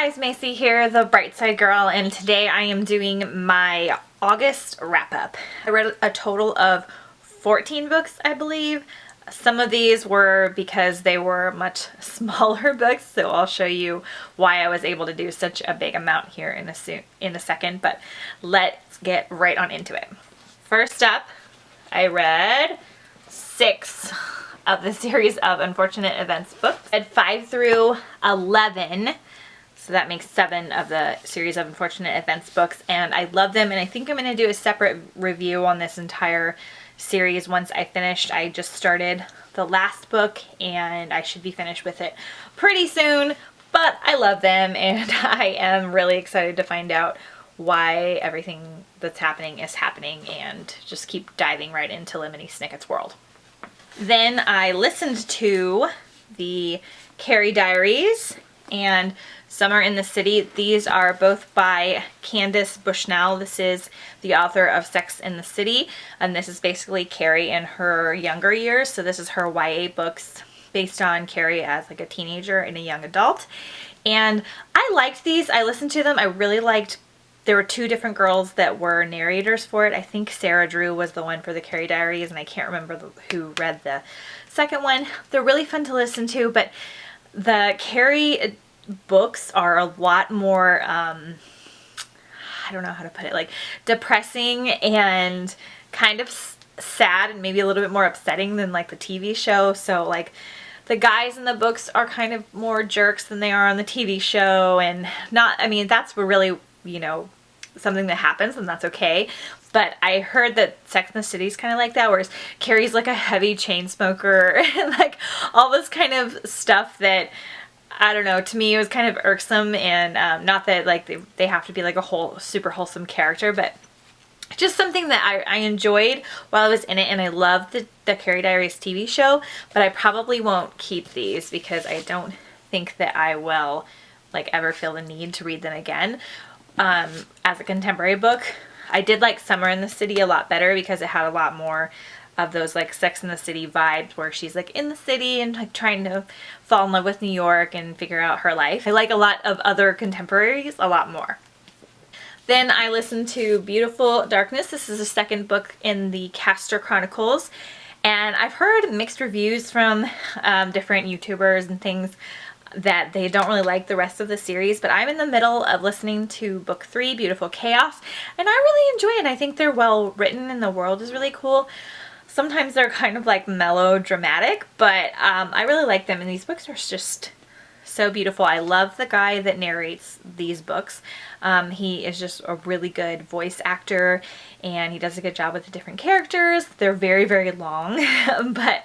guys, Macy here, the Bright Side Girl, and today I am doing my August wrap-up. I read a total of 14 books, I believe. Some of these were because they were much smaller books, so I'll show you why I was able to do such a big amount here in a second, but let's get right on into it. First up, I read 6 of the series of Unfortunate Events books. I read 5 through 11. So that makes 7 of the series of Unfortunate Events books, and I love them, and I think I'm going to do a separate review on this entire series once I finished. I just started the last book, and I should be finished with it pretty soon, but I love them, and I am really excited to find out why everything that's happening is happening, and just keep diving right into Lemony Snicket's world. Then I listened to the Carrie Diaries and Summer in the City. These are both by Candace Bushnell. This is the author of Sex and the City, and this is basically Carrie in her younger years. So this is her YA books based on Carrie as like a teenager and a young adult. And I liked these. I listened to them. I really liked, there were 2 different girls that were narrators for it. I think Sarah Drew was the one for the Carrie Diaries, and I can't remember who read the second one. They're really fun to listen to, but the Carrie books are a lot more, I don't know how to put it, like depressing and kind of sad and maybe a little bit more upsetting than like the TV show. So like the guys in the books are kind of more jerks than they are on the TV show, and not, I mean, that's really, you know, something that happens, and that's okay. But I heard that Sex and the City is kind of like that, whereas Carrie's like a heavy chain smoker and like all this kind of stuff that, I don't know, to me it was kind of irksome, and not that like they have to be like a whole super wholesome character, but just something that I enjoyed while I was in it, and I loved the Carrie Diaries TV show, but I probably won't keep these because I don't think that I will like ever feel the need to read them again. As a contemporary book, I did like Summer in the City a lot better because it had a lot more of those like Sex and the City vibes where she's like in the city and like trying to fall in love with New York and figure out her life. I like a lot of other contemporaries a lot more. Then I listened to Beautiful Darkness. This is the second book in the Castor Chronicles, and I've heard mixed reviews from different YouTubers and things that they don't really like the rest of the series, but I'm in the middle of listening to book 3, Beautiful Chaos, and I really enjoy it. I think they're well written and the world is really cool. Sometimes they're kind of like melodramatic, but I really like them, and these books are just so beautiful. I love the guy that narrates these books. He is just a really good voice actor, and he does a good job with the different characters. They're very, very long, but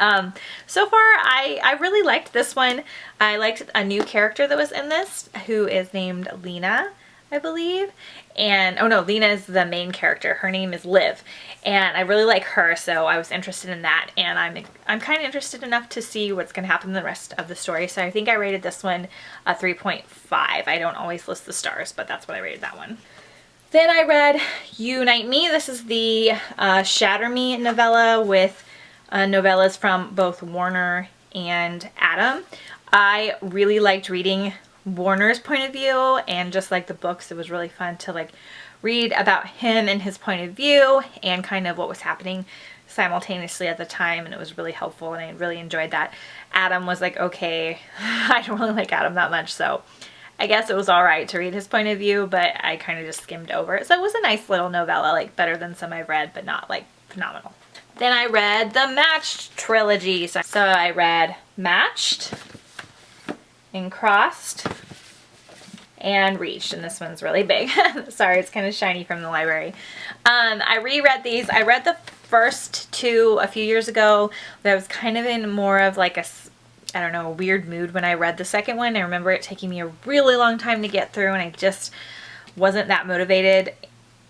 so far I really liked this one. I liked a new character that was in this who is named Lena, I believe. And oh no, Lena is the main character. Her name is Liv, and I really like her, so I was interested in that, and I'm kind of interested enough to see what's going to happen in the rest of the story. So I think I rated this one a 3.5. I don't always list the stars, but that's what I rated that one. Then I read Unite Me. This is the Shatter Me novella with novellas from both Warner and Adam. I really liked reading Warner's point of view, and just like the books, it was really fun to like read about him and his point of view and kind of what was happening simultaneously at the time, and it was really helpful, and I really enjoyed that. Adam was like, okay, I don't really like Adam that much, so I guess it was alright to read his point of view, but I kind of just skimmed over it. So it was a nice little novella, like better than some I've read, but not like phenomenal. Then I read the Matched Trilogy. So I read Matched and Crossed and Reached, and this one's really big. Sorry, it's kind of shiny from the library. I reread these. I read the first 2 a few years ago, but I was kind of in more of like a, I don't know, a weird mood when I read the second one. I remember it taking me a really long time to get through, and I just wasn't that motivated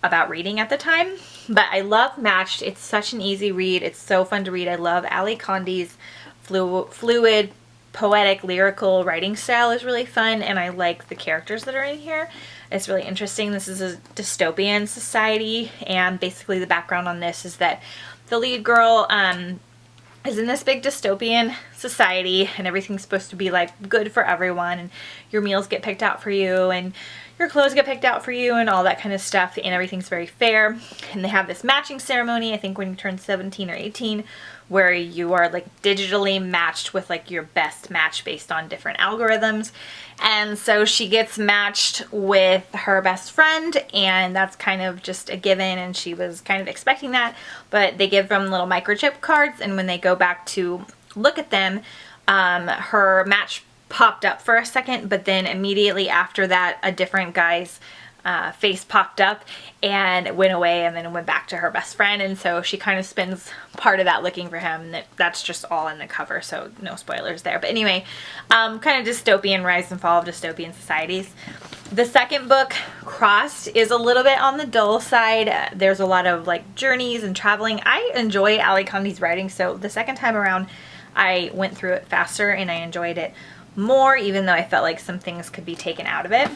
about reading at the time. But I love Matched. It's such an easy read. It's so fun to read. I love Ali Condi's fluid, poetic, lyrical writing style is really fun, and I like the characters that are in here. It's really interesting. This is a dystopian society, and basically the background on this is that the lead girl is in this big dystopian society, and everything's supposed to be like good for everyone, and your meals get picked out for you, and your clothes get picked out for you, and all that kind of stuff, and everything's very fair. And they have this matching ceremony, I think when you turn 17 or 18, where you are like digitally matched with like your best match based on different algorithms. And so she gets matched with her best friend, and that's kind of just a given, and she was kind of expecting that. But they give them little microchip cards, and when they go back to look at them, her match popped up for a second, but then immediately after that a different guy's face popped up and went away, and then went back to her best friend. And so she kind of spends part of that looking for him. That's just all in the cover, so no spoilers there. But anyway, kind of dystopian, rise and fall of dystopian societies. The second book, Crossed, is a little bit on the dull side. There's a lot of like journeys and traveling. I enjoy Ali Condi's writing, so the second time around I went through it faster and I enjoyed it more, even though I felt like some things could be taken out of it.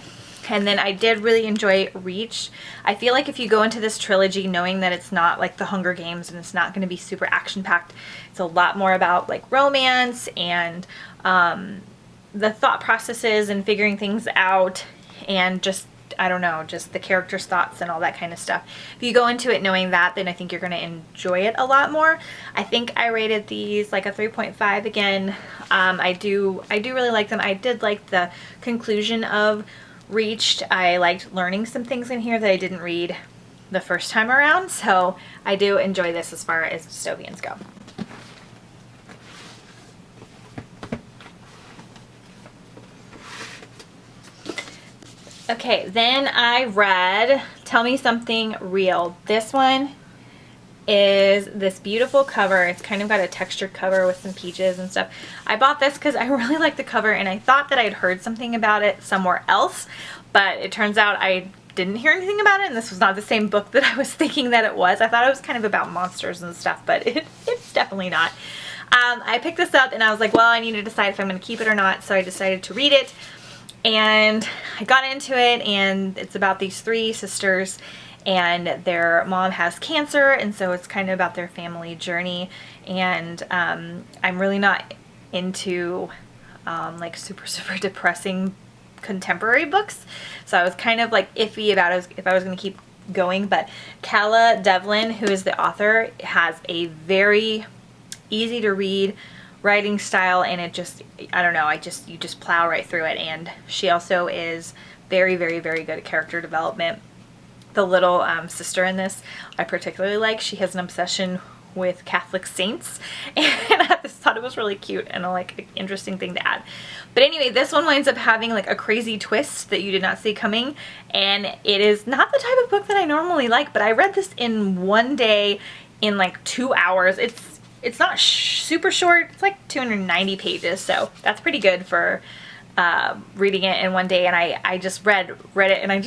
And then I did really enjoy Reach. I feel like if you go into this trilogy knowing that it's not like the Hunger Games and it's not going to be super action-packed, it's a lot more about like romance and the thought processes and figuring things out, and just, I don't know, just the characters' thoughts and all that kind of stuff. If you go into it knowing that, then I think you're going to enjoy it a lot more. I think I rated these like a 3.5 again. I do really like them. I did like the conclusion of Reached. I liked learning some things in here that I didn't read the first time around, so I do enjoy this as far as dystopians go. Okay, then I read Tell Me Something Real. This one is this beautiful cover. It's kind of got a textured cover with some peaches and stuff. I bought this because I really like the cover, and I thought that I'd heard something about it somewhere else, but it turns out I didn't hear anything about it, and this was not the same book that I was thinking that it was. I thought it was kind of about monsters and stuff, but it's definitely not. I picked this up and I was like, well, I need to decide if I'm going to keep it or not, so I decided to read it, and I got into it, and it's about these three sisters, and their mom has cancer, and so it's kind of about their family journey. And I'm really not into like super depressing contemporary books, so I was kind of like iffy about it, if I was going to keep going. But Calla Devlin, who is the author, has a very easy to read writing style, and it just, I don't know, you just plow right through it. And she also is very good at character development. The little sister in this I particularly like. She has an obsession with Catholic saints, and I just thought it was really cute and a like interesting thing to add. But anyway, this one winds up having like a crazy twist that you did not see coming, and it is not the type of book that I normally like, but I read this in one day in like 2 hours. It's not super short. It's like 290 pages, so that's pretty good for reading it in one day. And I just read it, and I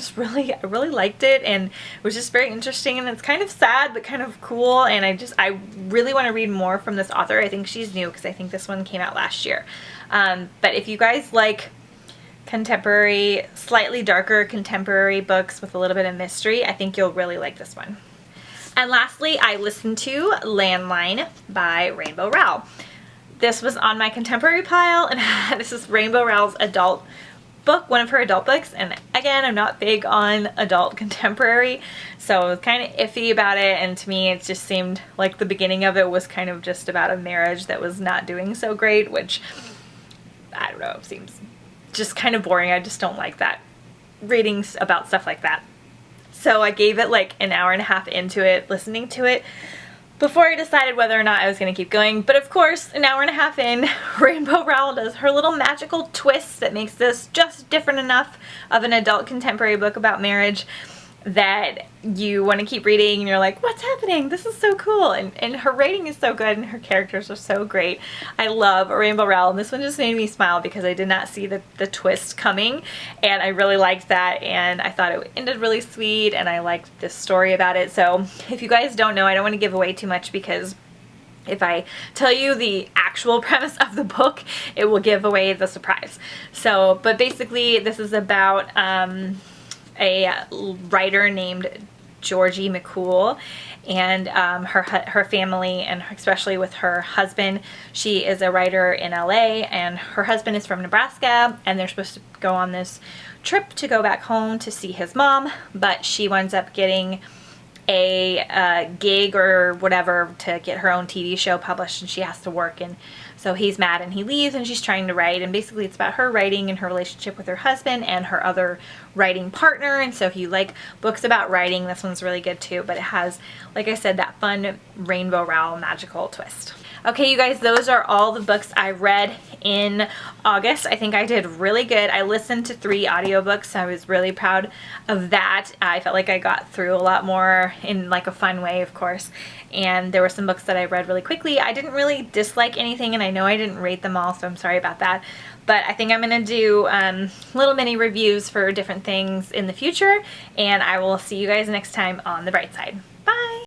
really liked it, and it was just very interesting, and it's kind of sad but kind of cool, and I really want to read more from this author. I think she's new because I think this one came out last year. But if you guys like contemporary, slightly darker contemporary books with a little bit of mystery, I think you'll really like this one. And lastly, I listened to Landline by Rainbow Rowell. This was on my contemporary pile, and this is Rainbow Rowell's adult book, one of her adult books, and again, I'm not big on adult contemporary, so I was kind of iffy about it, and to me it just seemed like the beginning of it was kind of just about a marriage that was not doing so great, which, I don't know, seems just kind of boring. I just don't like that, reading about stuff like that. So I gave it like an hour and a half into it, listening to it, before I decided whether or not I was going to keep going. But of course, an hour and a half in, Rainbow Rowell does her little magical twist that makes this just different enough of an adult contemporary book about marriage that you want to keep reading, and you're like, what's happening? This is so cool. And her writing is so good, and her characters are so great. I love Rainbow Rowell, and this one just made me smile because I did not see the twist coming, and I really liked that, and I thought it ended really sweet, and I liked this story about it. So if you guys don't know, I don't want to give away too much, because if I tell you the actual premise of the book, it will give away the surprise. So, but basically this is about a writer named Georgie McCool and her family, and especially with her husband. She is a writer in LA, and her husband is from Nebraska, and they're supposed to go on this trip to go back home to see his mom, but she winds up getting a gig or whatever to get her own TV show published, and she has to work, and so he's mad and he leaves, and she's trying to write, and basically it's about her writing and her relationship with her husband and her other writing partner. And so if you like books about writing, this one's really good too, but it has, like I said, that fun Rainbow Rowell magical twist. Okay, you guys, those are all the books I read in August. I think I did really good. I listened to 3 audiobooks. I was really proud of that. I felt like I got through a lot more in like a fun way, of course. And there were some books that I read really quickly. I didn't really dislike anything, and I know I didn't rate them all, so I'm sorry about that. But I think I'm going to do little mini reviews for different things in the future, and I will see you guys next time on The Bright Side.